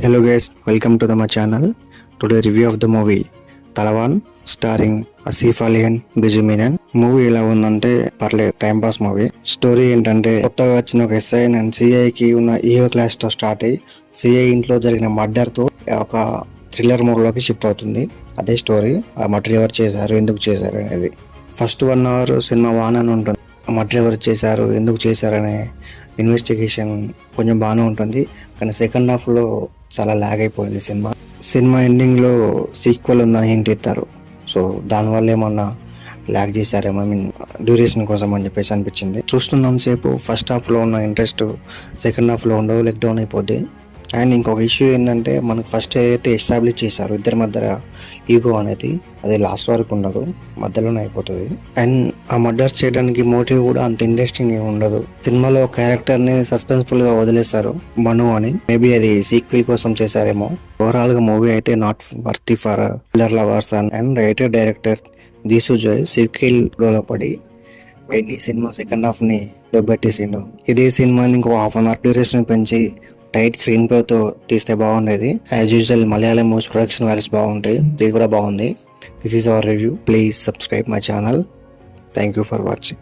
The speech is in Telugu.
Hello guys, welcome to my channel. Today review of the movie Talavan starring Asif Ali and Biju Menon. Movie ఎలా ఉందంటే పర్లేదు, టైం పాస్ మూవీ. స్టోరీ ఏంటంటే కొత్తగా వచ్చిన ఒక ఎస్ఐ అండ్ సిఐకి ఉన్న ఈఓ క్లాస్ తో స్టార్ట్ అయ్యి సిఐ ఇంట్లో జరిగిన మర్డర్ తో ఒక థ్రిల్లర్ మోడ్లోకి షిఫ్ట్ అవుతుంది. అదే స్టోరీ. ఆ మర్డర్ ఎవరు చేశారు, ఎందుకు చేశారు అనేది. ఫస్ట్ 1 hour సినిమా బాగానే ఉంటుంది. మర్డర్ ఎవరు చేశారు, ఎందుకు చేశారనే ఇన్వెస్టిగేషన్ కొంచెం బాగానే ఉంటుంది. కానీ సెకండ్ హాఫ్లో చాలా లాగ్ అయిపోయింది సినిమా ఎండింగ్లో సీక్వెల్ ఉందని హింట్ ఇస్తారు. సో దానివల్ల ఏమన్నా లాగ్ చేశారేమో, డ్యూరేషన్ కోసం అని చెప్పేసి అనిపించింది. చూస్తున్నంతసేపు ఫస్ట్ హాఫ్లో ఉన్న ఇంట్రెస్ట్ సెకండ్ హాఫ్లో ఉండవు, లెక్ డౌన్ అయిపోద్ది. అండ్ ఇంకొక ఇష్యూ ఏంటంటే, మనకు ఫస్ట్ ఏదైతే ఎస్టాబ్లిష్ చేశారో ఇద్దరి మధ్య ఈగో అనేది, అది లాస్ట్ వరకు ఉండదు, మధ్యలోనే అయిపోతుంది. అండ్ ఆ మర్డర్స్ చేయడానికి మోటివ్ కూడా అంత ఇంట్రెస్టింగ్ ఏమి ఉండదు. సినిమాలో క్యారెక్టర్ని సస్పెన్స్ఫుల్ గా వదిలేస్తారు, మను అని. మేబీ అది సీక్వెల్ కోసం చేశారేమో. ఓవరాల్ గా మూవీ అయితే not worthy for thriller lovers. And writer director జీసు జోయ్ సీక్వెల్ లో పడి ఈ సినిమా సెకండ్ హాఫ్ ని దెబ్బెట్టేసిండు. ఇదే సినిమాని ఇంకో ½ hour డ్యూరేషన్ పెంచి టైట్ స్క్రీన్ ప్లే తో తీస్తే బాగుండేది. As usual Malayalam movies production values బాగుంటాయి, ఇది కూడా బాగుంది. This is our review. Please subscribe my channel. Thank you for watching.